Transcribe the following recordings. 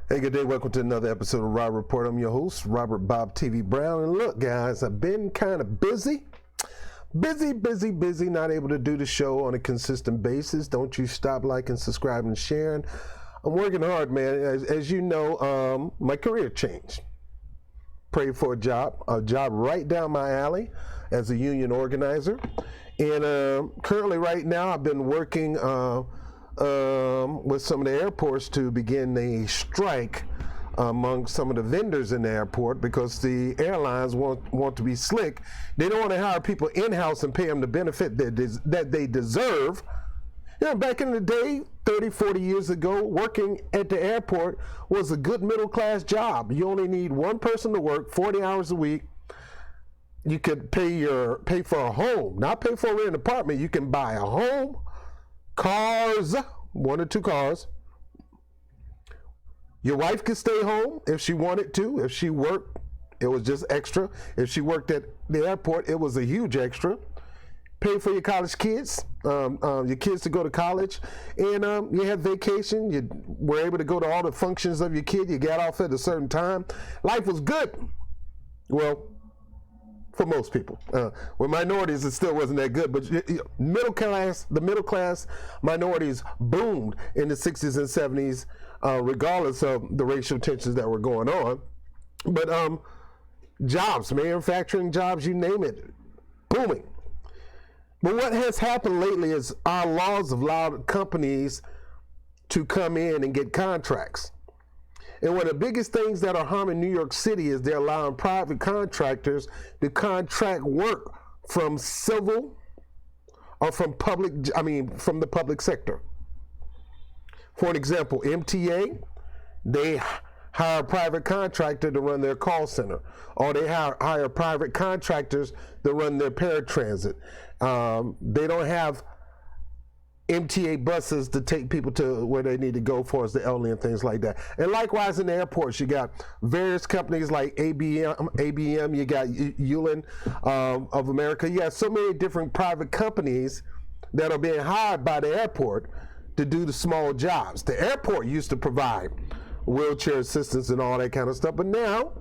Hey, good day. Welcome to another episode of Robert Report. I'm your host, Robert BOBTV Brown. And look, guys, I've been kind of busy, not able to do the show on a consistent basis. Don't you stop liking, subscribing, and sharing. I'm working hard, man. As you know, my career changed. Prayed for a job right down my alley as a union organizer. And currently right now I've been working with some of the airports to begin a strike among some of the vendors in the airport because the airlines want to be slick. They don't want to hire people in-house and pay them the benefit that they deserve. You know, back in the day, 30, 40 years ago, working at the airport was a good middle-class job. You only need one person to work 40 hours a week. You could pay for a home, not pay for a rented apartment. You can buy a home, cars, 1 or 2 cars. Your wife could stay home if she wanted to. If she worked, it was just extra. If she worked at the airport, it was a huge extra. Pay for your college kids, your kids to go to college, and you had vacation. You were able to go to all the functions of your kid. You got off at a certain time. Life was good. Well, for most people. With minorities, it still wasn't that good, but the middle class minorities boomed in the 60s and 70s, regardless of the racial tensions that were going on. But jobs, manufacturing jobs, you name it, booming. But what has happened lately is our laws have allowed companies to come in and get contracts. And one of the biggest things that are harming New York City is they're allowing private contractors to contract work from civil or from the public sector. For an example, MTA, they hire a private contractor to run their call center, or they hire private contractors to run their paratransit. They don't have MTA buses to take people to where they need to go for as the elderly and things like that. And likewise in the airports, you got various companies like ABM, you got Ulan of America. You got so many different private companies that are being hired by the airport to do the small jobs. The airport used to provide wheelchair assistance and all that kind of stuff, but now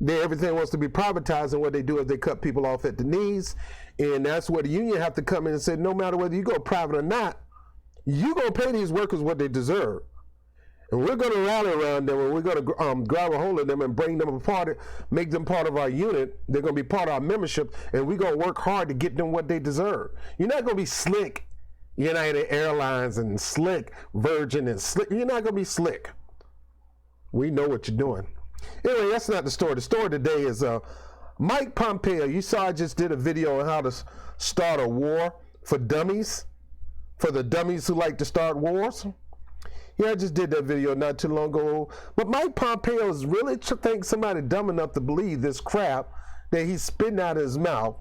everything wants to be privatized, and what they do is they cut people off at the knees, and that's where the union have to come in and say, no matter whether you go private or not, you're going to pay these workers what they deserve. And we're going to rally around them, and we're going to grab a hold of them and bring them apart, make them part of our unit. They're going to be part of our membership, and we're going to work hard to get them what they deserve. You're not going to be slick United Airlines and slick Virgin and slick. You're not going to be slick. We know what you're doing. Anyway, that's not the story. The story today is Mike Pompeo. You saw I just did a video on how to start a war for dummies, for the dummies who like to start wars. Yeah, I just did that video not too long ago. But Mike Pompeo is really think somebody dumb enough to believe this crap that he's spitting out of his mouth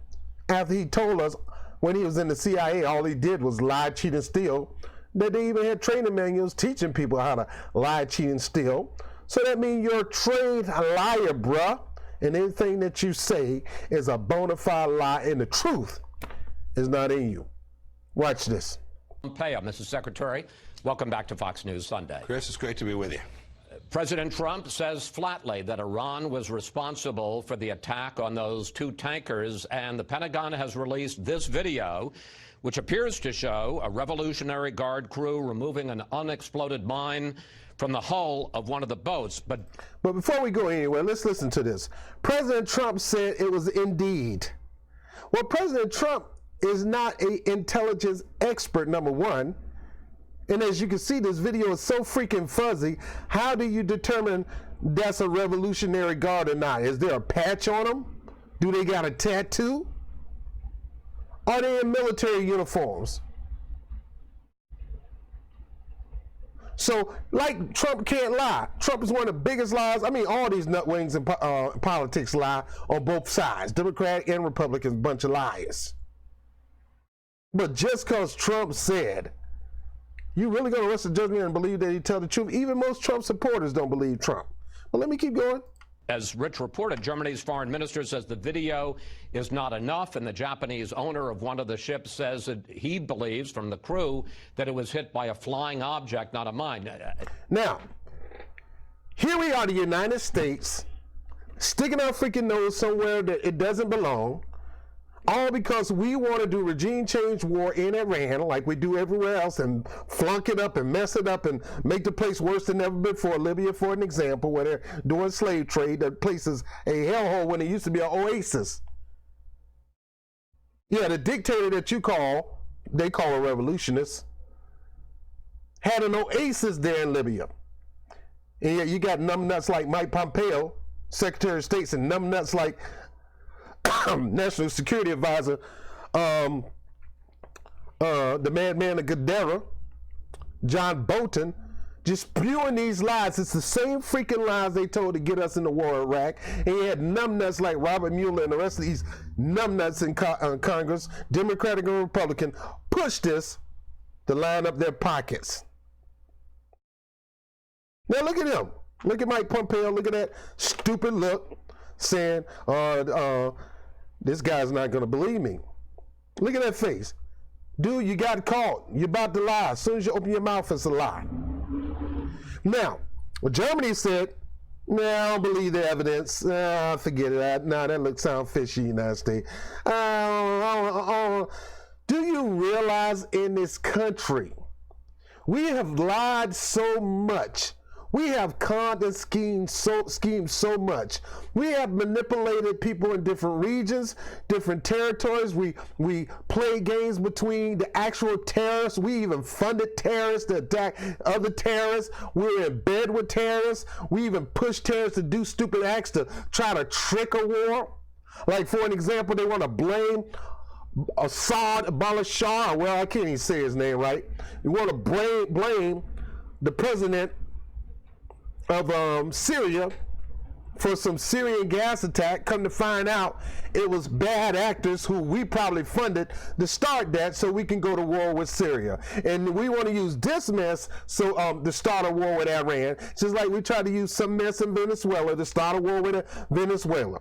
after he told us when he was in the CIA all he did was lie, cheat, and steal, that they even had training manuals teaching people how to lie, cheat, and steal. So that means you're a trained liar, bruh, and anything that you say is a bona fide lie, and the truth is not in you. Watch this. Pompeo, Mrs. Secretary, welcome back to Fox News Sunday. Chris, it's great to be with you. President Trump says flatly that Iran was responsible for the attack on those 2 tankers, and the Pentagon has released this video, which appears to show a Revolutionary Guard crew removing an unexploded mine from the hull of one of the boats. But before we go anywhere, let's listen to this. President Trump said it was indeed. Well, President Trump is not an intelligence expert, number one. And as you can see, this video is so freaking fuzzy. How do you determine that's a Revolutionary Guard or not? Is there a patch on them? Do they got a tattoo? Are they in military uniforms? So, like, Trump can't lie. Trump is one of the biggest lies. I mean, all these nutwings in politics lie on both sides. Democratic and Republicans, bunch of liars. But just because Trump said, you really going to rest the judgment and believe that he tell the truth? Even most Trump supporters don't believe Trump. Well, let me keep going. As Rich reported, Germany's foreign minister says the video is not enough, and the Japanese owner of one of the ships says that he believes from the crew that it was hit by a flying object, not a mine. Now, Here we are, the United States, sticking our freaking nose somewhere that it doesn't belong, all because we want to do regime change war in Iran like we do everywhere else and flunk it up and mess it up and make the place worse than ever before. Libya, for an example, where they're doing slave trade. That place is a hellhole when it used to be an oasis. Yeah, the dictator that they call a revolutionist, had an oasis there in Libya. And yet you got numbnuts like Mike Pompeo, Secretary of State, and numbnuts like National Security Advisor, the madman of Gadara, John Bolton, just spewing these lies. It's the same freaking lies they told to get us in the war in Iraq. And you had numbnuts like Robert Mueller and the rest of these numbnuts in Congress, Democratic and Republican, push this to line up their pockets. Now look at him. Look at Mike Pompeo. Look at that stupid look, saying, this guy's not going to believe me. Look at that face. Dude, you got caught. You're about to lie. As soon as you open your mouth, it's a lie. Now, Germany said, nah, I don't believe the evidence. Forget it. Nah, that sound fishy, United States. Do you realize in this country, we have lied so much. We have conned and schemed so much. We have manipulated people in different regions, different territories. We play games between the actual terrorists. We even funded terrorists to attack other terrorists. We're in bed with terrorists. We even push terrorists to do stupid acts to try to trick a war. Like, for an example, they want to blame Assad, Balashar, well, I can't even say his name right. You want to blame the president of Syria for some Syrian gas attack. Come to find out, it was bad actors who we probably funded to start that so we can go to war with Syria. And we want to use this mess to start a war with Iran, just like we tried to use some mess in Venezuela to start a war with Venezuela.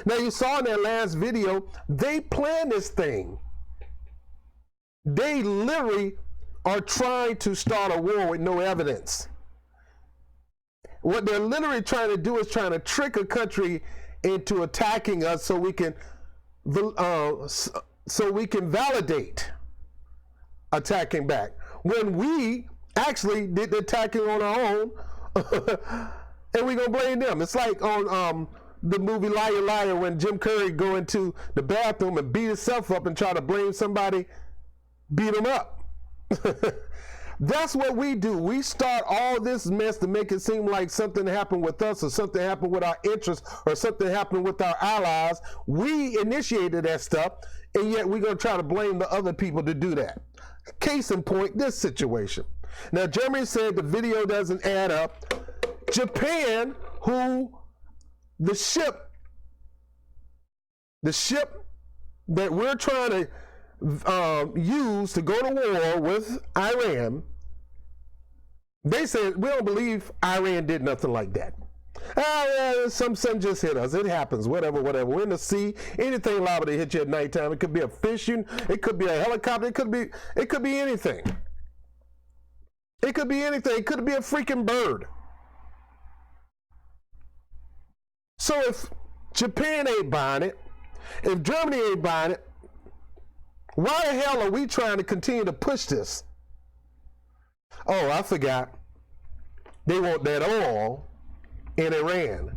Now, you saw in that last video, they planned this thing. They literally are trying to start a war with no evidence. What they're literally trying to do is trying to trick a country into attacking us so we can validate attacking back, when we actually did the attacking on our own. And we're gonna blame them. It's like on the movie Liar Liar, when Jim Carrey go into the bathroom and beat himself up and try to blame somebody, beat him up. That's what we do. We start all this mess to make it seem like something happened with us, or something happened with our interests, or something happened with our allies. We initiated that stuff, and yet we're going to try to blame the other people to do that. Case in point, this situation. Now, Germany said the video doesn't add up. Japan, who the ship that we're trying to use to go to war with Iran, they said, we don't believe Iran did nothing like that. Something just hit us. It happens. Whatever. We're in the sea. Anything liable to hit you at nighttime. It could be a fishing. It could be a helicopter. It could be anything. It could be anything. It could be a freaking bird. So if Japan ain't buying it, if Germany ain't buying it, why the hell are we trying to continue to push this? Oh, I forgot. They want that oil in Iran,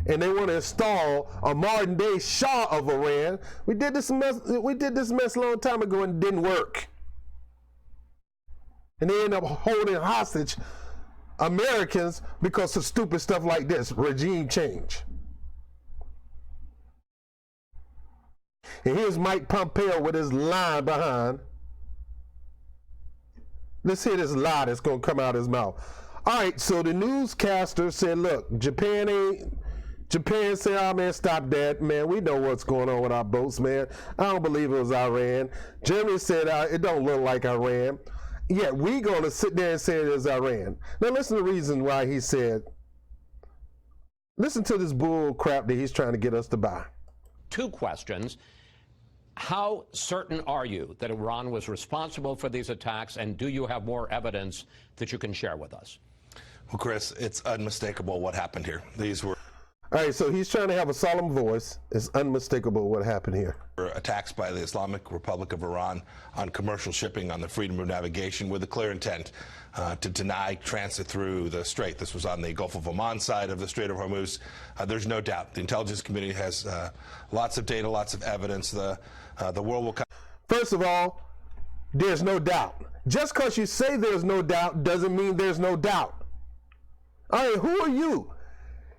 and they want to install a modern day Shah of Iran. We did this mess a long time ago, and it didn't work. And they end up holding hostage Americans because of stupid stuff like this, regime change. And here's Mike Pompeo with his line behind. Let's hear this lie that's going to come out of his mouth. All right, so the newscaster said, look, Japan said, oh, man, stop that. Man, we know what's going on with our boats, man. I don't believe it was Iran. Germany said, it don't look like Iran. Yet we going to sit there and say it is Iran. Now, listen to the reason why he said, listen to this bull crap that he's trying to get us to buy. Two questions. How certain are you that Iran was responsible for these attacks, and do you have more evidence that you can share with us? Well, Chris, it's unmistakable what happened here. These were All right, so he's trying to have a solemn voice. It's unmistakable what happened here. attacks by the Islamic Republic of Iran on commercial shipping on the freedom of navigation with a clear intent to deny transit through the strait. This was on the Gulf of Oman side of the Strait of Hormuz. There's no doubt the intelligence community has lots of data, lots of evidence. The world will come. First of all, there's no doubt. Just because you say there's no doubt doesn't mean there's no doubt. All right, who are you?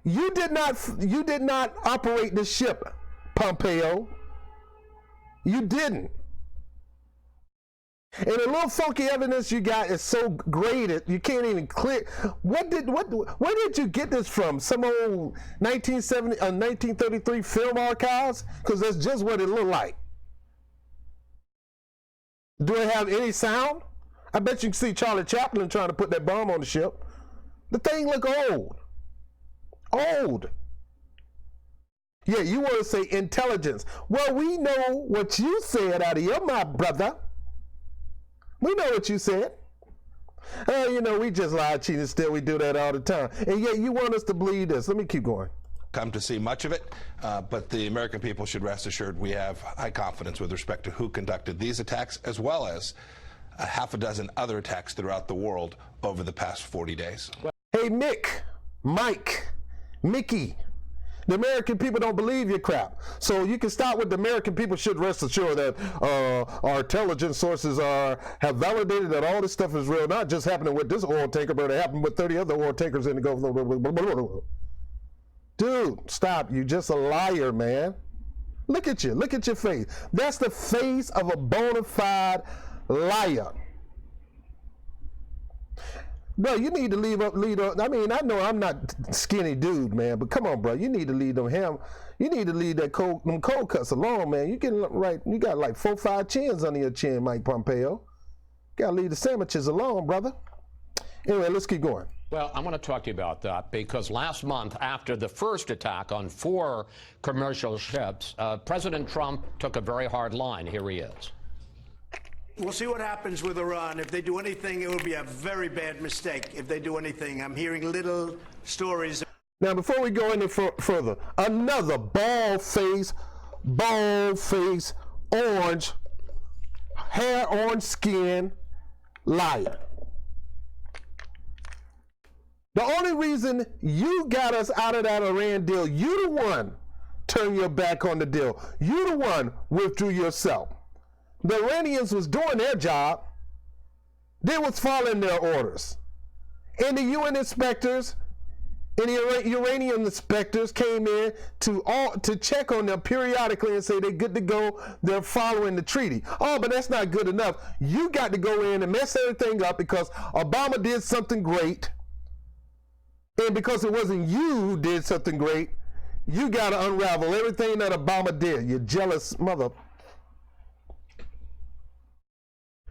You did not operate the ship, Pompeo. You didn't. And the little funky evidence you got is so graded you can't even clear. Where did you get this from? Some old 1933 film archives? Because that's just what it looked like. Do it have any sound? I bet you can see Charlie Chaplin trying to put that bomb on the ship. The thing look old. Old. Yeah, you want to say intelligence. Well, we know what you said out of your mouth, brother. We know what you said. You know, we just lie, cheat, and steal. We do that all the time. And yet you want us to believe this. Let me keep going. Come to see much of it, but the American people should rest assured we have high confidence with respect to who conducted these attacks, as well as a half a dozen other attacks throughout the world over the past 40 days. Hey, Mike, Mickey, the American people don't believe your crap. So you can start with the American people should rest assured that our intelligence sources have validated that all this stuff is real, not just happening with this oil tanker, but it happened with 30 other oil tankers in the Gulf. Dude, stop. You're just a liar, man. Look at you. Look at your face. That's the face of a bona fide liar. Bro, you need to lead up. I mean, I know I'm not skinny dude, man, but come on, bro. You need to lead them You need to leave them cold cuts alone, man. You got like 4 or 5 chins under your chin, Mike Pompeo. Got to leave the sandwiches alone, brother. Anyway, let's keep going. Well, I want to talk to you about that because last month, after the first attack on 4 commercial ships, President Trump took a very hard line. Here he is. We'll see what happens with Iran. If they do anything, it will be a very bad mistake if they do anything. I'm hearing little stories. Now, before we go any further, another bald-faced, orange, hair, orange skin liar. The only reason you got us out of that Iran deal, you the one turned your back on the deal. You the one withdrew yourself. The Iranians was doing their job. They was following their orders. And the UN inspectors and the Iranian inspectors came in to check on them periodically and say they're good to go. They're following the treaty. Oh, but that's not good enough. You got to go in and mess everything up because Obama did something great. And because it wasn't you who did something great, you got to unravel everything that Obama did. You jealous mother.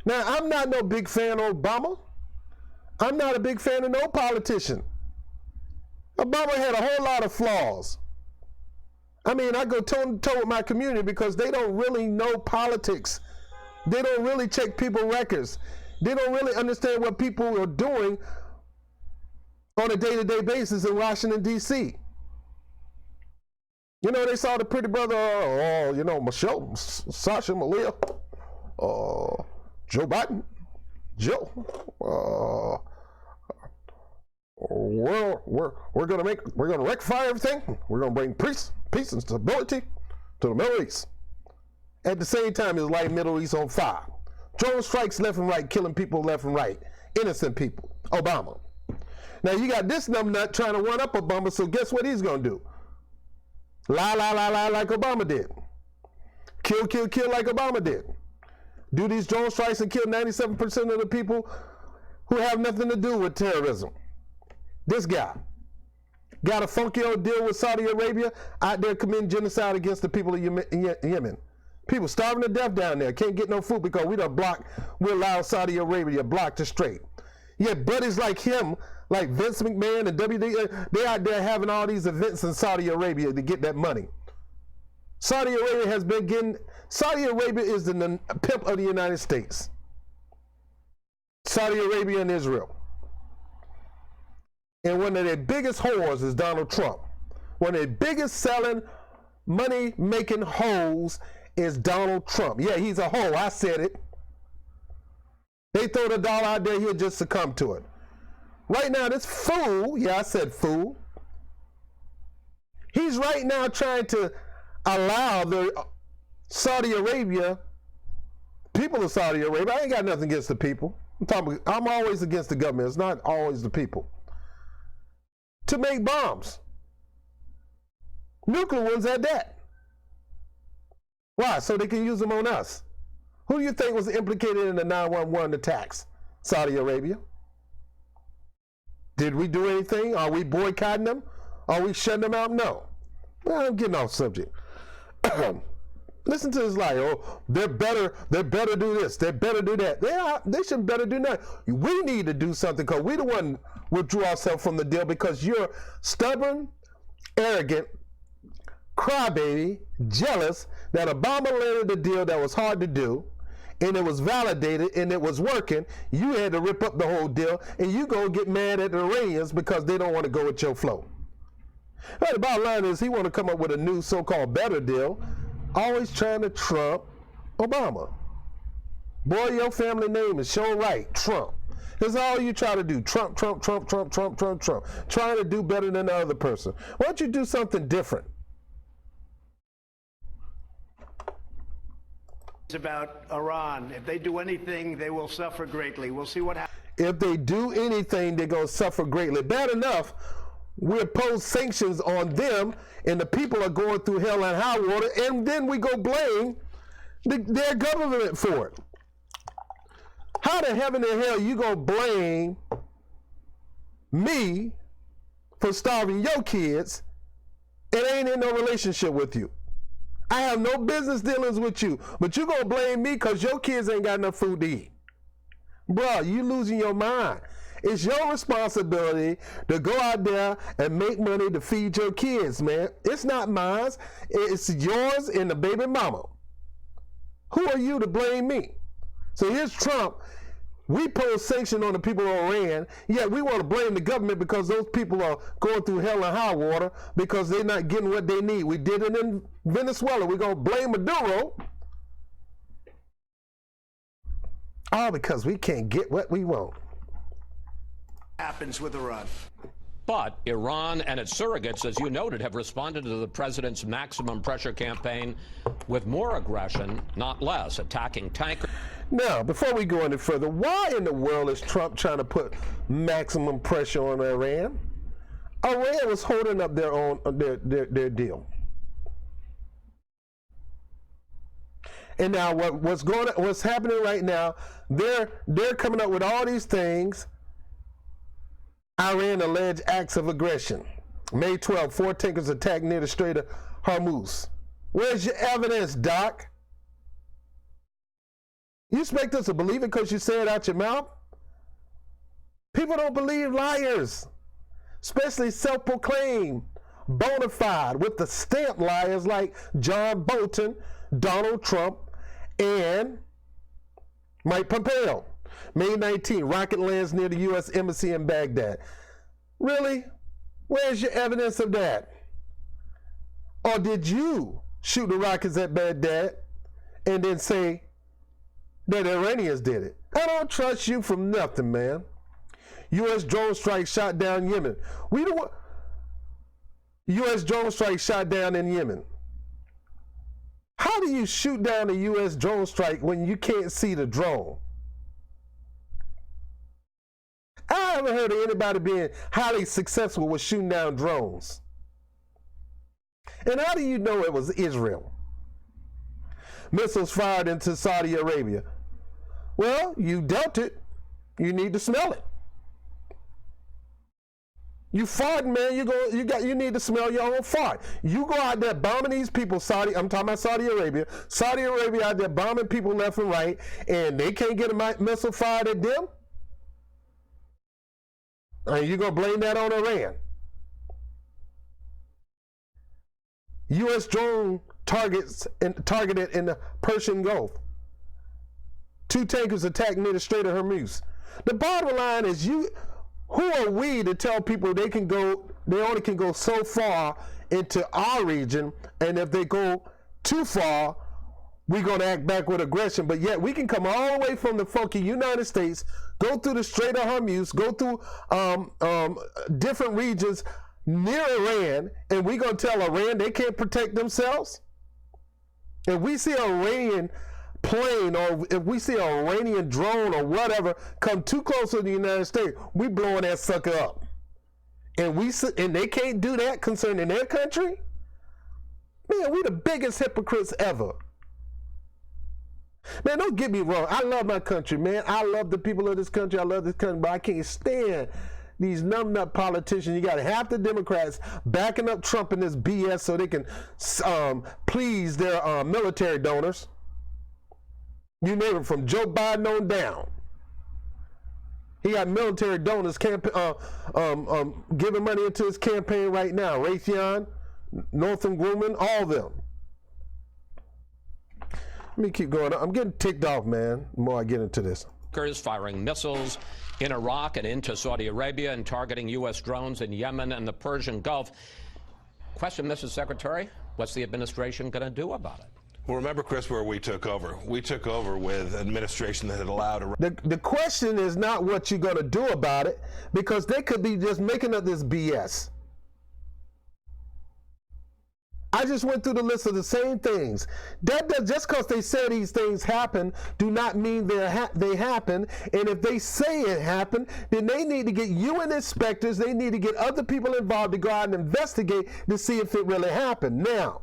Now, I'm not no big fan of Obama. I'm not a big fan of no politician. Obama had a whole lot of flaws. I mean, I go toe-to-toe with my community because they don't really know politics. They don't really check people's records. They don't really understand what people are doing on a day-to-day basis in Washington, D.C. You know, they saw the pretty brother, Michelle, Sasha, Malia, Joe Biden, Joe. We're gonna rectify everything. We're gonna bring peace and stability to the Middle East. At the same time, it's like Middle East on fire. Drone strikes left and right, killing people left and right, innocent people. Obama. Now you got this numbnut trying to one up Obama. So guess what he's gonna do? Lie like Obama did. Kill like Obama did. Do these drone strikes and kill 97% of the people who have nothing to do with terrorism. This guy got a funky old deal with Saudi Arabia out there committing genocide against the people of Yemen. People starving to death down there, can't get no food because we allow Saudi Arabia to block the strait. Yet buddies like him, like Vince McMahon and WD, they out there having all these events in Saudi Arabia to get that money. Saudi Arabia is the pimp of the United States. Saudi Arabia and Israel. And one of their biggest whores is Donald Trump. One of their biggest selling, money-making hoes is Donald Trump. Yeah, he's a hoe. I said it. They throw the dollar out there, he'll just succumb to it. Right now, this fool, yeah, I said fool, he's right now trying to allow the Saudi Arabia, people of Saudi Arabia, I ain't got nothing against the people. I'm always against the government. It's not always the people. To make bombs. Nuclear ones at that. Why? So they can use them on us. Who do you think was implicated in the 9/11 attacks? Saudi Arabia. Did we do anything? Are we boycotting them? Are we shutting them out? No. Well, I'm getting off subject. Listen to this lie. Oh, they better do this. They better do that. They should better do that. We need to do something because we the one withdrew ourselves from the deal because you're stubborn, arrogant, crybaby, jealous that Obama landed a deal that was hard to do and it was validated and it was working. You had to rip up the whole deal and you go get mad at the Iranians because they don't want to go with your flow. Right, the bottom line is he want to come up with a new so-called better deal, always trying to trump Obama. Boy, your family name is sure right, Trump. That's all you try to do, Trump, Trump, Trump, Trump, Trump, Trump, Trump. Trying to do better than the other person. Why don't you do something different? About Iran. If they do anything, they will suffer greatly. We'll see what happens. If they do anything, they're going to suffer greatly. Bad enough, we impose sanctions on them, and the people are going through hell and high water, and then we go blame their government for it. How the heaven and hell you going to blame me for starving your kids and ain't in no relationship with you? I have no business dealings with you, but you gonna blame me because your kids ain't got enough food to eat. Bruh, you losing your mind. It's your responsibility to go out there and make money to feed your kids, man. It's not mine. It's yours and the baby mama. Who are you to blame me? So here's Trump. We pose sanction on the people of Iran, yet we want to blame the government because those people are going through hell and high water because they're not getting what they need. We did it in Venezuela. We're going to blame Maduro. All because we can't get what we want. Happens with Iran. But Iran and its surrogates, as you noted, have responded to the president's maximum pressure campaign with more aggression, not less, attacking tankers. Now, before we go any further, why in the world is Trump trying to put maximum pressure on Iran? Iran was holding up their deal. And now what's happening right now, they're coming up with all these things. Iran alleged acts of aggression. May 12, 4 tankers attacked near the Strait of Hormuz. Where's your evidence, Doc? You expect us to believe it because you say it out your mouth? People don't believe liars, especially self-proclaimed, bona fide, with the stamp liars like John Bolton, Donald Trump, and Mike Pompeo. May 19, rocket lands near the U.S. Embassy in Baghdad. Really? Where's your evidence of that? Or did you shoot the rockets at Baghdad and then say that the Iranians did it? I don't trust you from nothing, man. U.S. drone strike shot down Yemen. U.S. drone strike shot down in Yemen. How do you shoot down a U.S. drone strike when you can't see the drone? I haven't heard of anybody being highly successful with shooting down drones. And how do you know it was Israel? Missiles fired into Saudi Arabia. Well, you dealt it. You need to smell it. You farting, man. You need to smell your own fart. You go out there bombing these people, I'm talking about Saudi Arabia. Saudi Arabia out there bombing people left and right, and they can't get a missile fired at them? And you gonna blame that on Iran? U.S. drone targeted in the Persian Gulf. 2 tankers attacked near the Strait of Hormuz. The bottom line is Who are we to tell people they only can go so far into our region, and if they go too far, we're going to act back with aggression? But yet we can come all the way from the funky United States, go through the Strait of Hormuz, go through different regions near Iran, and we're going to tell Iran they can't protect themselves? If we see an Iranian plane, or if we see an Iranian drone or whatever come too close to the United States, we blowing that sucker up. And they can't do that concerning their country? Man, we the biggest hypocrites ever. Man, don't get me wrong. I love my country, man. I love the people of this country. I love this country, but I can't stand these numbnut politicians. You got half the Democrats backing up Trump in this BS so they can please their military donors. You name it, from Joe Biden on down. He got military donors giving money into his campaign right now. Raytheon, Northrop Grumman, all of them. Let me keep going. I'm getting ticked off, man, the more I get into this. Firing missiles in Iraq and into Saudi Arabia and targeting U.S. drones in Yemen and the Persian Gulf. Question, Mr. Secretary, what's the administration going to do about it? Well, remember, Chris, where we took over. We took over with an administration that had allowed... The question is not what you're going to do about it, because they could be just making up this BS. I just went through the list of the same things. Just because they say these things happen, do not mean they happen. And if they say it happened, then they need to get UN inspectors. They need to get other people involved to go out and investigate to see if it really happened. Now,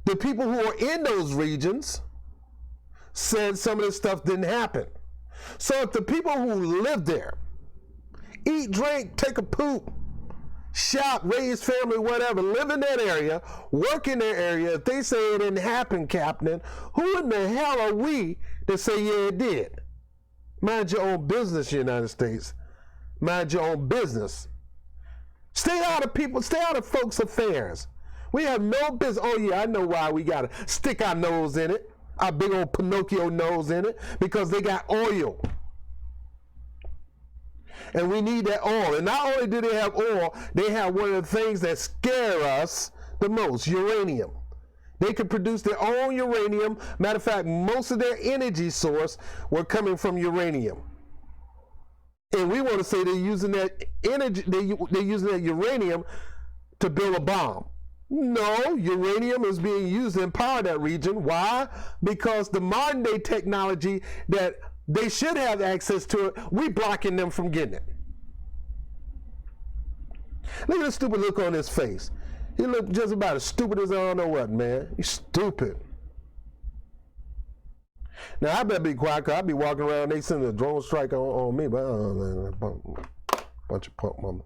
the people who are in those regions said some of this stuff didn't happen. So if the people who live there, eat, drink, take a poop, shop, raise family, whatever, live in that area, work in that area, if they say it didn't happen, Captain, who in the hell are we to say, yeah, it did? Mind your own business, United States. Mind your own business. Stay out of folks' affairs. We have no business. Oh, yeah, I know why we got to stick our nose in it, our big old Pinocchio nose in it, because they got oil. And we need that oil. And not only do they have oil, they have one of the things that scare us the most, uranium. They could produce their own uranium. Matter of fact, most of their energy source were coming from uranium. And we want to say they're using that energy, they're using that uranium to build a bomb. No, uranium is being used to empower that region. Why? Because the modern day technology that they should have access to it, we blocking them from getting it. Look at the stupid look on his face. He looked just about as stupid as I don't know what, man. He's stupid. Now, I better be quiet, because I'll be walking around, they send a drone strike on me, but bunch of punk mama.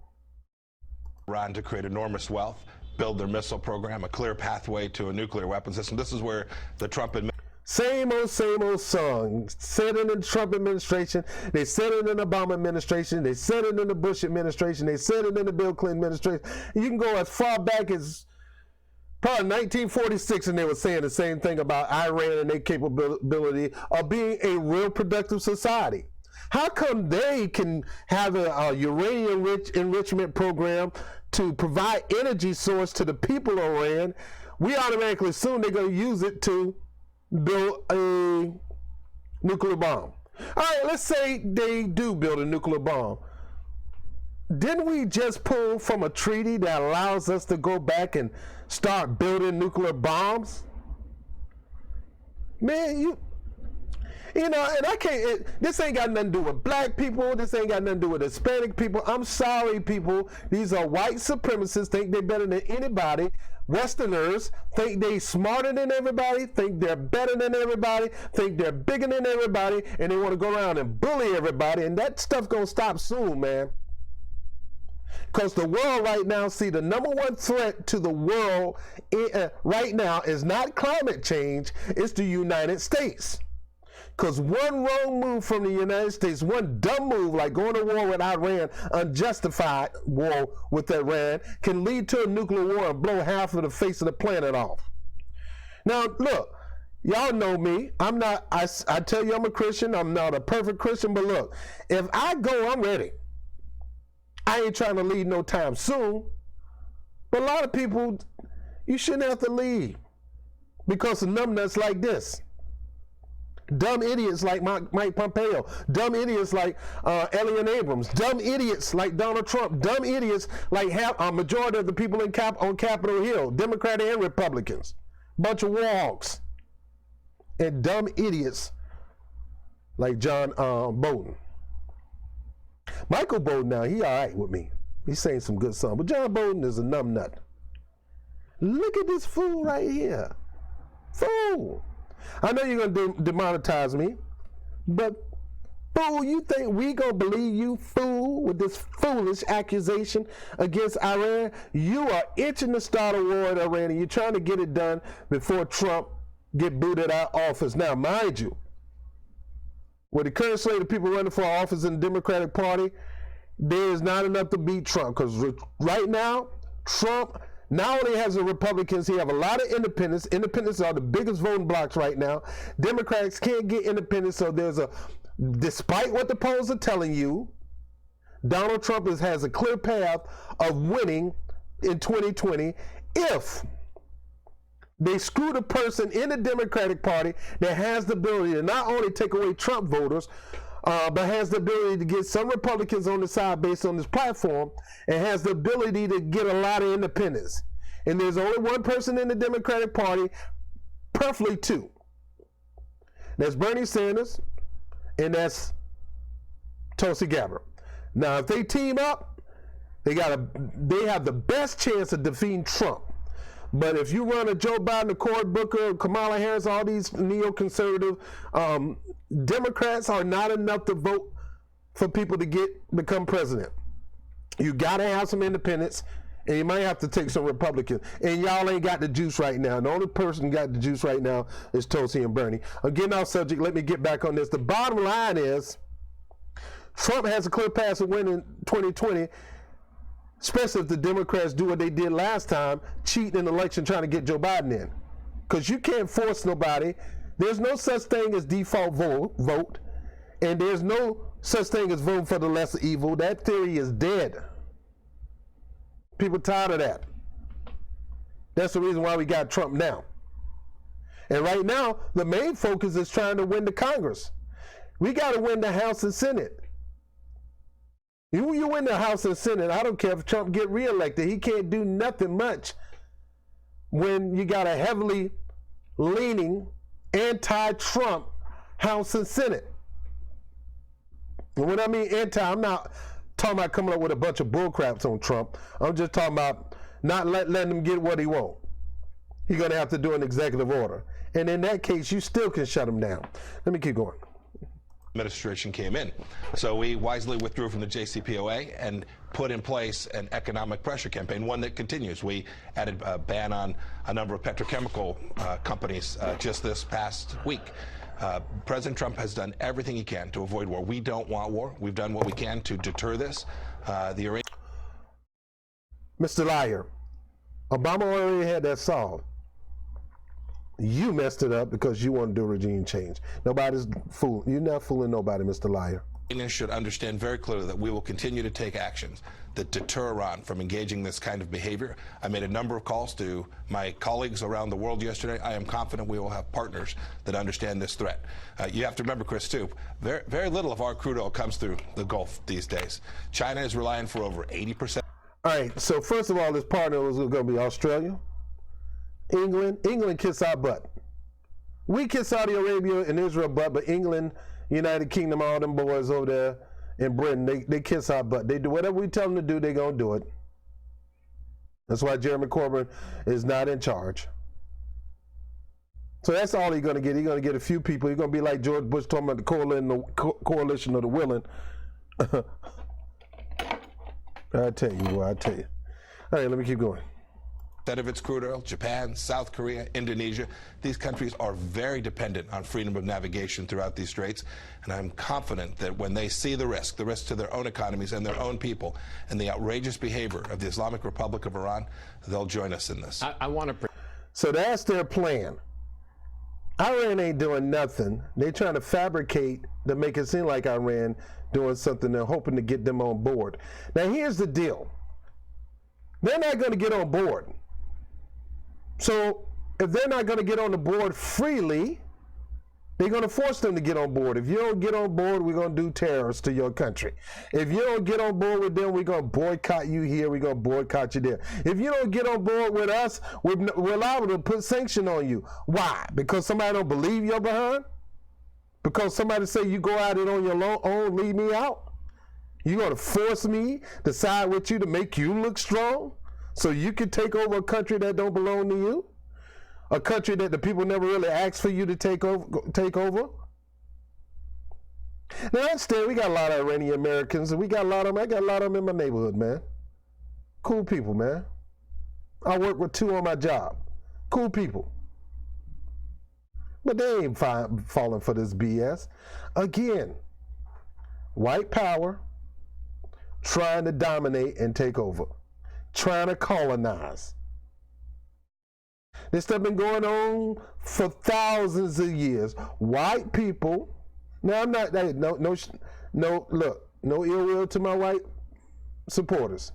Iran to create enormous wealth, build their missile program, a clear pathway to a nuclear weapon system. This is where the Trump administration... Same old song. Said it in the Trump administration. They said it in the Obama administration. They said it in the Bush administration. They said it in the Bill Clinton administration. You can go as far back as probably 1946, and they were saying the same thing about Iran and their capability of being a real productive society. How come they can have a uranium enrichment program to provide energy source to the people of Iran? We automatically assume they're going to use it to build a nuclear bomb. All right, let's say they do build a nuclear bomb. Didn't we just pull from a treaty that allows us to go back and start building nuclear bombs? Man, you know, and I can't, this ain't got nothing to do with black people. This ain't got nothing to do with Hispanic people. I'm sorry, people. These are white supremacists, think they're better than anybody. Westerners think they smarter than everybody, think they're better than everybody, think they're bigger than everybody, and they want to go around and bully everybody, and that stuff gonna stop soon, man. Because the world right now, see, the number one threat to the world right now is not climate change, it's the United States. Because one wrong move from the United States, one dumb move like going to war with Iran, unjustified war with Iran, can lead to a nuclear war and blow half of the face of the planet off. Now, look, Y'all know me. I'm not, I tell you I'm a Christian. I'm not a perfect Christian, but look, if I go, I'm ready. I ain't trying to leave no time soon. But a lot of people, you shouldn't have to leave because of numbnuts like this. Dumb idiots like Mike Pompeo. Dumb idiots like Elliot Abrams. Dumb idiots like Donald Trump. Dumb idiots like a majority of the people on Capitol Hill, Democrats and Republicans. Bunch of warhawks. And dumb idiots like John Bolton. Michael Bolton now, he all right with me. He's saying some good songs. But John Bolton is a numbnut. Look at this fool right here. Fool. I know you're going to demonetize me, but fool, you think we going to believe you, fool, with this foolish accusation against Iran? You are itching to start a war in Iran, and you're trying to get it done before Trump get booted out of office. Now, mind you, with the current slate of people running for office in the Democratic Party, there is not enough to beat Trump, because right now, Trump not only has the Republicans, he have a lot of independents. Independents are the biggest voting blocks right now. Democrats can't get independents, so despite what the polls are telling you, Donald Trump has a clear path of winning in 2020 if they screw the person in the Democratic Party that has the ability to not only take away Trump voters, but has the ability to get some Republicans on the side based on this platform, and has the ability to get a lot of independents. And there's only one person in the Democratic Party, preferably two. That's Bernie Sanders, and that's Tulsi Gabbard. Now, if they team up, they have the best chance of defeating Trump. But if you run a Joe Biden, a Cory Booker, Kamala Harris, all these neoconservative Democrats are not enough to vote for people to become president. You got to have some independents, and you might have to take some Republicans. And y'all ain't got the juice right now. The only person got the juice right now is Tulsi and Bernie. I'm getting off subject. Let me get back on this. The bottom line is Trump has a clear path to win in 2020, especially if the Democrats do what they did last time, cheat in the election trying to get Joe Biden in. Because you can't force nobody. There's no such thing as default vote, and there's no such thing as voting for the lesser evil. That theory is dead. People tired of that. That's the reason why we got Trump now. And right now, the main focus is trying to win the Congress. We got to win the House and Senate. You win the House and Senate, I don't care if Trump get reelected. He can't do nothing much when you got a heavily leaning anti-Trump House and Senate. And when I mean anti, I'm not talking about coming up with a bunch of bullcraps on Trump. I'm just talking about not letting him get what he wants. He's going to have to do an executive order. And in that case, you still can shut him down. Let me keep going. Administration came in. So we wisely withdrew from the JCPOA and put in place an economic pressure campaign, one that continues. We added a ban on a number of petrochemical companies just this past week. President Trump has done everything he can to avoid war. We don't want war. We've done what we can to deter this. Mr. Liar, Obama already had that solved. You messed it up because you want to do regime change. Nobody's fooling. You're not fooling nobody, Mr. Liar. Iranians should understand very clearly that we will continue to take actions that deter Iran from engaging this kind of behavior. I made a number of calls to my colleagues around the world yesterday. I am confident we will have partners that understand this threat. You have to remember, Chris, too, very little of our crude oil comes through the Gulf these days. China is relying for over 80%. All right, so first of all, this partner was going to be Australia. England kiss our butt. We kiss Saudi Arabia and Israel butt, but England, United Kingdom, all them boys over there in Britain, they kiss our butt. They do whatever we tell them to do, they're going to do it. That's why Jeremy Corbyn is not in charge. So that's all he's going to get. He's going to get a few people. He's going to be like George Bush talking about the coalition of the willing. I tell you, boy, I tell you. All right, let me keep going. Of its crude oil, Japan, South Korea, Indonesia. These countries are very dependent on freedom of navigation throughout these straits, and I'm confident that when they see the risk to their own economies and their own people, and the outrageous behavior of the Islamic Republic of Iran, they'll join us in this. I want to. So that's their plan. Iran ain't doing nothing. They trying to fabricate to make it seem like Iran doing something. They're hoping to get them on board. Now here's the deal. They're not going to get on board. So if they're not going to get on the board freely, they're going to force them to get on board. If you don't get on board, we're going to do terrorists to your country. If you don't get on board with them, we're going to boycott you here, we're going to boycott you there. If you don't get on board with us, we're liable to put sanction on you. Why? Because somebody don't believe you're behind? Because somebody say you go out it on your own, leave me out? You're going to force me to side with you to make you look strong so you can take over a country that don't belong to you? A country that the people never really asked for you to take over? Now, I understand we got a lot of Iranian Americans, and we got a lot of them. I got a lot of them in my neighborhood, man. Cool people, man. I work with 2 on my job. Cool people. But they ain't falling for this BS. Again, white power trying to dominate and take over, trying to colonize. This stuff been going on for thousands of years. White people. Now I'm not. Hey, no. Look, no ill will to my white supporters.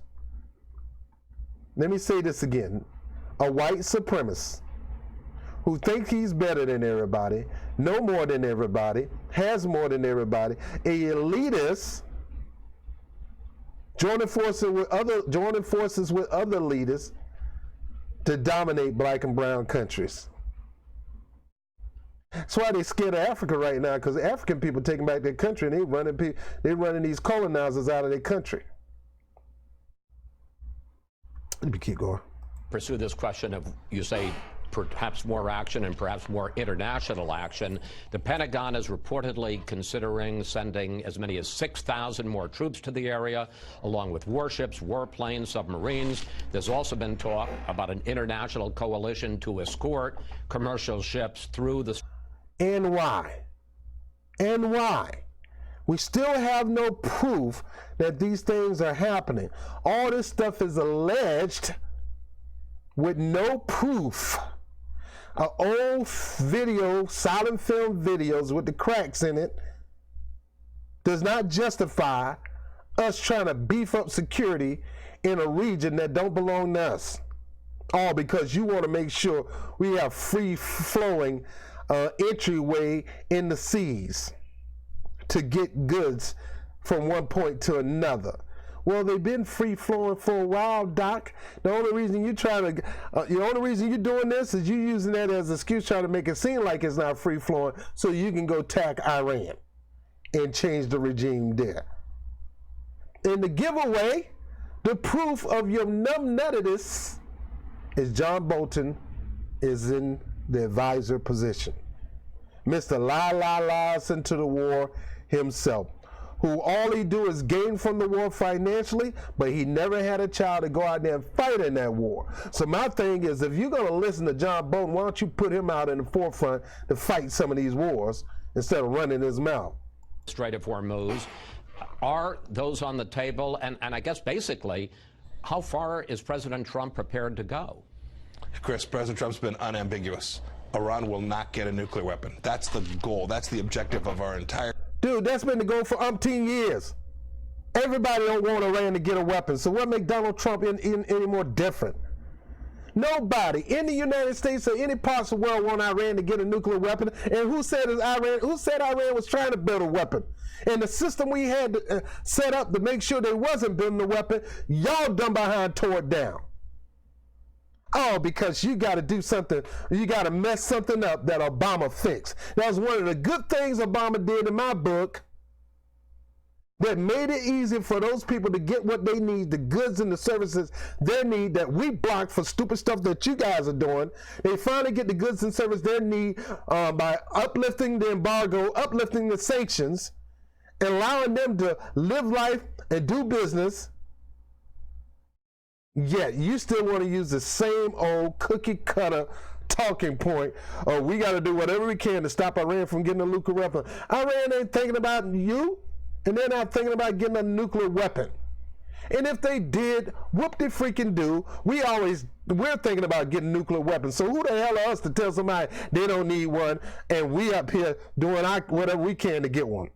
Let me say this again: a white supremacist who thinks he's better than everybody, know more than everybody, has more than everybody, a elitist joining forces with other leaders to dominate black and brown countries. That's why they're scared of Africa right now, because African people taking back their country and they running these colonizers out of their country. Let me keep going. Pursue this question of, you say, perhaps more action and perhaps more international action. The Pentagon is reportedly considering sending as many as 6,000 more troops to the area, along with warships, warplanes, submarines. There's also been talk about an international coalition to escort commercial ships through the... And why? And why? We still have no proof that these things are happening. All this stuff is alleged with no proof. Old video, silent film videos with the cracks in it does not justify us trying to beef up security in a region that don't belong to us. All because you want to make sure we have free-flowing entryway in the seas to get goods from one point to another. Well, they've been free-flowing for a while, Doc. The only reason you're doing this is you using that as an excuse, trying to make it seem like it's not free-flowing so you can go attack Iran and change the regime there. And the giveaway, the proof of your numbnuttedness is John Bolton is in the advisor position. Mr. Sent to the war himself, who all he do is gain from the war financially, but he never had a child to go out there and fight in that war. So my thing is, if you're going to listen to John Bolton, why don't you put him out in the forefront to fight some of these wars instead of running his mouth? Strait of Hormuz. Are those on the table? And I guess basically, how far is President Trump prepared to go? Chris, President Trump's been unambiguous. Iran will not get a nuclear weapon. That's the goal. That's the objective of our entire... Dude, that's been the goal for umpteen years. Everybody don't want Iran to get a weapon. So what makes Donald Trump any more different? Nobody in the United States or any parts of the world want Iran to get a nuclear weapon. And who said Iran was trying to build a weapon? And the system we had set up to make sure they wasn't building a weapon, y'all dumb behind tore it down. Oh, because you got to do something, you got to mess something up that Obama fixed. That was one of the good things Obama did in my book that made it easy for those people to get what they need, the goods and the services they need that we blocked for stupid stuff that you guys are doing. They finally get the goods and services they need by uplifting the embargo, uplifting the sanctions, and allowing them to live life and do business. Yet you still want to use the same old cookie cutter talking point. Oh, we got to do whatever we can to stop Iran from getting a nuclear weapon. Iran ain't thinking about you, and they're not thinking about getting a nuclear weapon. And if they did, whoop they freaking do. We're thinking about getting nuclear weapons. So who the hell are us to tell somebody they don't need one, and we up here doing whatever we can to get one.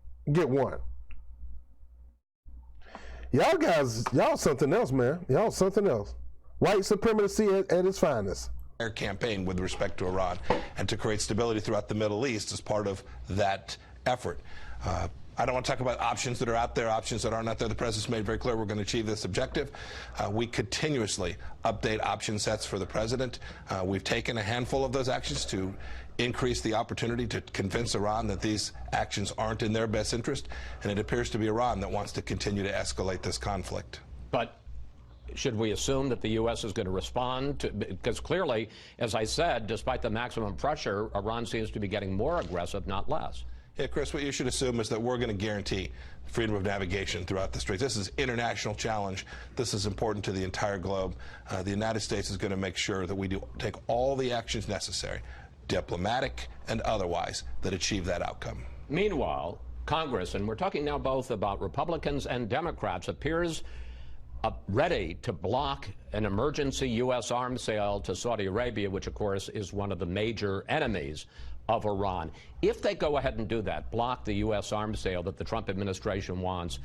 Y'all guys, y'all something else, man. Y'all something else. White supremacy at its finest. Our campaign with respect to Iran and to create stability throughout the Middle East as part of that effort. I don't want to talk about options that are out there, options that aren't out there. The President's made very clear we're going to achieve this objective. We continuously update option sets for the President. We've taken a handful of those actions to increase the opportunity to convince Iran that these actions aren't in their best interest, and it appears to be Iran that wants to continue to escalate this conflict. But should we assume that the U.S. is going to respond to, because clearly, as I said, despite the maximum pressure, Iran seems to be getting more aggressive, not less. Yeah, Chris, what you should assume is that we're going to guarantee freedom of navigation throughout the Straits. This is an international challenge. This is important to the entire globe. The United States is going to make sure that we take all the actions necessary, diplomatic and otherwise, that achieve that outcome. Meanwhile, Congress, and we're talking now both about Republicans and Democrats, appears ready to block an emergency U.S. arms sale to Saudi Arabia, which, of course, is one of the major enemies of Iran. If they go ahead and do that, block the U.S. arms sale that the Trump administration wants,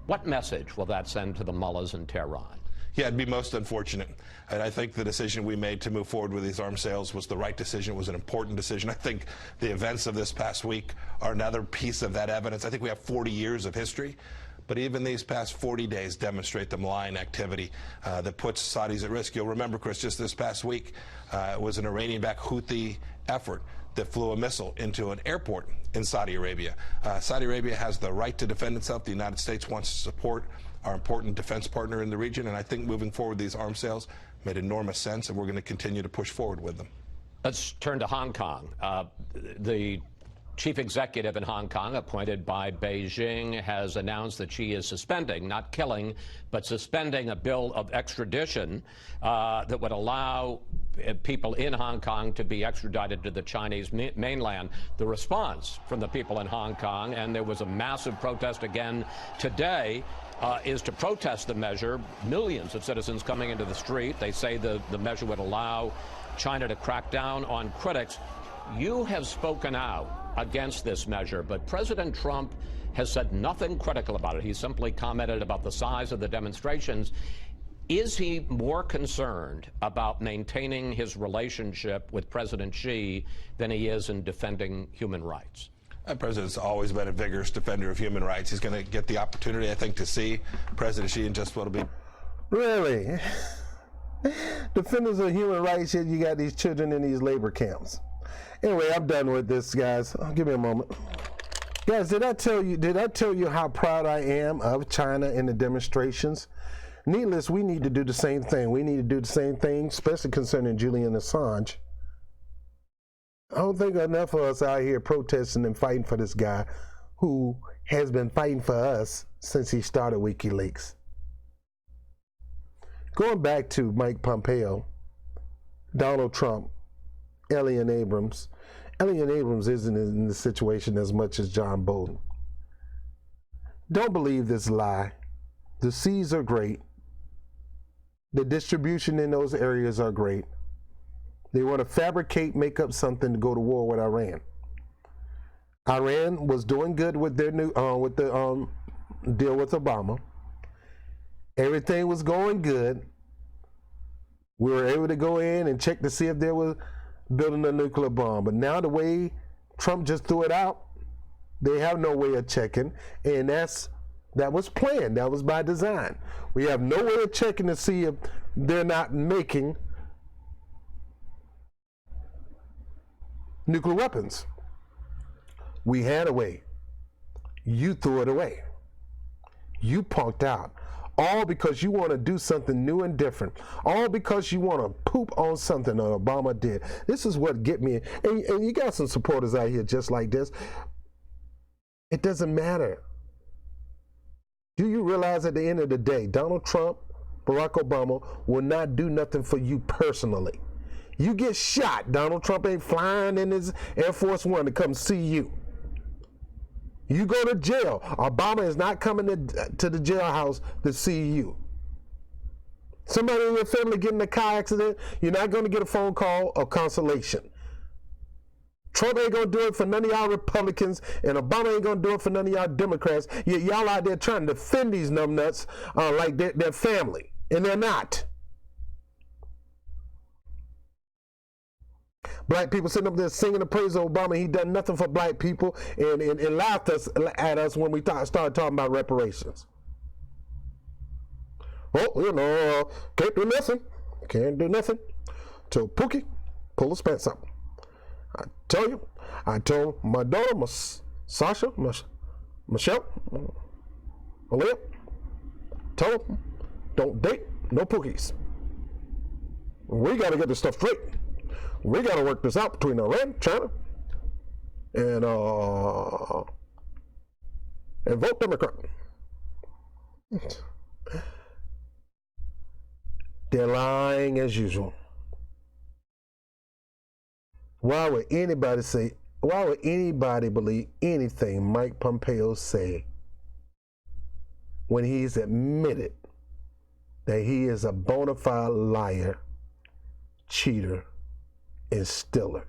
what message will that send to the mullahs in Tehran? Yeah, it'd be most unfortunate. And I think the decision we made to move forward with these arms sales was the right decision. It was an important decision. I think the events of this past week are another piece of that evidence. I think we have 40 years of history. But even these past 40 days demonstrate the malign activity that puts Saudis at risk. You'll remember, Chris, just this past week, it was an Iranian-backed Houthi effort that flew a missile into an airport in Saudi Arabia. Saudi Arabia has the right to defend itself. The United States wants to support our important defense partner in the region. And I think moving forward, these arms sales made enormous sense, and we're going to continue to push forward with them. Let's turn to Hong Kong. The chief executive in Hong Kong, appointed by Beijing, has announced that she is suspending, not killing, but suspending a bill of extradition that would allow people in Hong Kong to be extradited to the Chinese mainland. The response from the people in Hong Kong, and there was a massive protest again today, is to protest the measure. Millions of citizens coming into the street. They say the measure would allow China to crack down on critics. You have spoken out against this measure, but President Trump has said nothing critical about it. He simply commented about the size of the demonstrations. Is he more concerned about maintaining his relationship with President Xi than he is in defending human rights? The president's always been a vigorous defender of human rights. He's going to get the opportunity, I think, to see President Xi in just what'll be. Really? Defenders of human rights, yet you got these children in these labor camps. Anyway, I'm done with this, guys. Give me a moment. Guys, did I tell you how proud I am of China in the demonstrations? Needless, we need to do the same thing. We need to do the same thing, especially concerning Julian Assange. I don't think enough of us out here protesting and fighting for this guy who has been fighting for us since he started WikiLeaks. Going back to Mike Pompeo, Donald Trump, Elliot Abrams. Elliot Abrams isn't in the situation as much as John Bolton. Don't believe this lie. The seas are great. The distribution in those areas are great. They want to fabricate, make up something to go to war with Iran. Iran was doing good with their new with the deal with Obama. Everything was going good. We were able to go in and check to see if they were building a nuclear bomb. But now the way Trump just threw it out, they have no way of checking, and that was planned. That was by design. We have no way of checking to see if they're not making nuclear weapons. We had a way. You threw it away. You punked out. All because you want to do something new and different. All because you want to poop on something that Obama did. This is what get me. And you got some supporters out here just like this. It doesn't matter. Do you realize at the end of the day, Donald Trump, Barack Obama will not do nothing for you personally. You get shot, Donald Trump ain't flying in his Air Force One to come see you. You go to jail. Obama is not coming to the jailhouse to see you. Somebody in your family get in a car accident, you're not going to get a phone call or consolation. Trump ain't going to do it for none of y'all Republicans, and Obama ain't going to do it for none of y'all Democrats. Y'all out there trying to defend these numbnuts like their family, and they're not. Black people sitting up there singing the praise of Obama. He done nothing for black people, and laughed at us when we started talking about reparations. Oh, can't do nothing. Can't do nothing. So Pookie, pull his pants up. I told my daughter, Sasha, Michelle, Aaliyah, told them, don't date no Pookies. We got to get this stuff straight. We got to work this out between Iran, China, and vote Democrat. They're lying as usual. Why would anybody believe anything Mike Pompeo say when he's admitted that he is a bona fide liar, cheater, and stealer?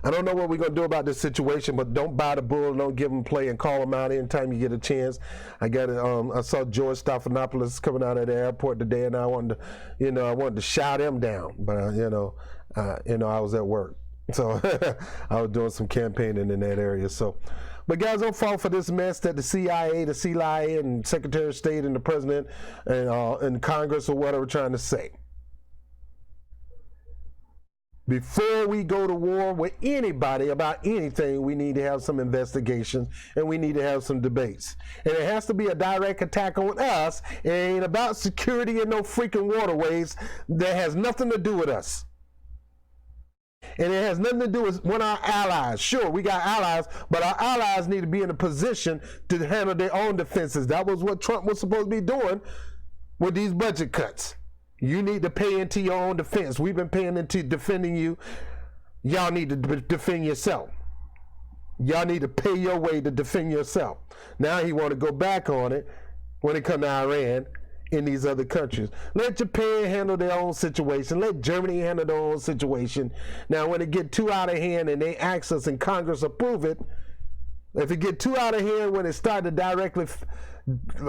I don't know what we're going to do about this situation, but don't buy the bull, don't give him play, and call him out anytime you get a chance. I saw George Stephanopoulos coming out of the airport today, and I wanted to shout him down, but I was at work, so I was doing some campaigning in that area. So, but guys, don't fall for this mess that the CIA, and Secretary of State, and the President, and Congress or whatever trying to say. Before we go to war with anybody about anything, we need to have some investigations, and we need to have some debates. And it has to be a direct attack on us. It ain't about security and no freaking waterways. That has nothing to do with us. And it has nothing to do with our allies. Sure, we got allies, but our allies need to be in a position to handle their own defenses. That was what Trump was supposed to be doing with these budget cuts. You need to pay into your own defense. We've been paying into defending you. Y'all need to defend yourself. Y'all need to pay your way to defend yourself. Now he want to go back on it when it comes to Iran and these other countries. Let Japan handle their own situation. Let Germany handle their own situation. Now when it get too out of hand and they ask us and Congress approve it, if it get too out of hand when it start to directly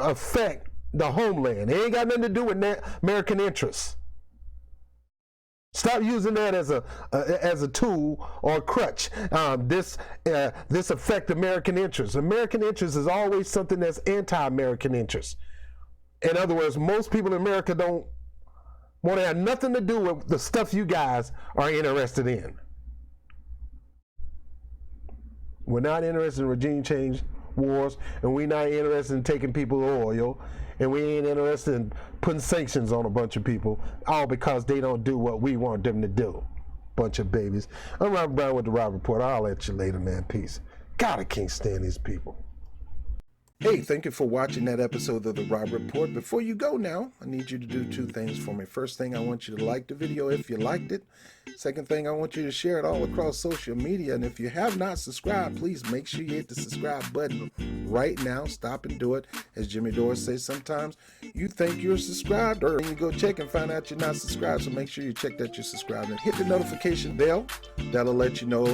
affect the homeland, it ain't got nothing to do with American interests. Stop using that as a tool or a crutch. This affect American interests. American interests is always something that's anti-American interests. In other words, most people in America don't want to have nothing to do with the stuff you guys are interested in. We're not interested in regime change wars, and we're not interested in taking people's oil, and we ain't interested in putting sanctions on a bunch of people, all because they don't do what we want them to do. Bunch of babies. I'm Robert Brown with the Rob Report. I'll at you later, man. Peace. God, I can't stand these people. Hey, thank you for watching that episode of the Rob Report. Before you go now, I need you to do two things for me. First thing, I want you to like the video if you liked it. Second thing, I want you to share it all across social media. And if you have not subscribed, please make sure you hit the subscribe button right now. Stop and do it. As Jimmy Dore says sometimes, you think you're subscribed, or you go check and find out you're not subscribed. So make sure you check that you're subscribed and hit the notification bell. That'll let you know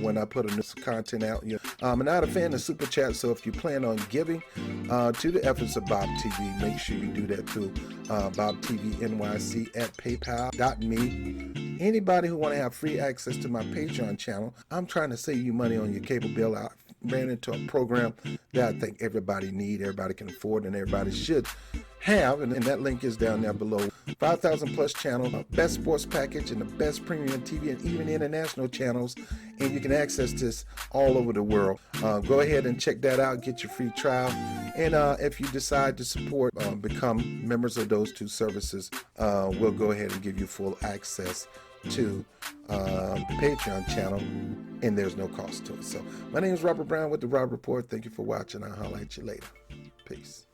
when I put a new content out. I'm not a fan of Super Chat, so if you plan on giving to the efforts of Bob TV, make sure you do that through Bob TV NYC at paypal.me. Anybody who want to have free access to my Patreon channel, I'm trying to save you money on your cable bill. I ran into a program that I think everybody can afford, and everybody should have, and that link is down there below. 5,000 plus channel, best sports package, and the best premium TV, and even international channels, and you can access this all over the world. Go ahead and check that out, get your free trial, and if you decide to support, become members of those two services, we'll go ahead and give you full access to the Patreon channel, and there's no cost to it. So my name is Robert Brown with the Rob Report. Thank you for watching. I'll holler at you later. Peace.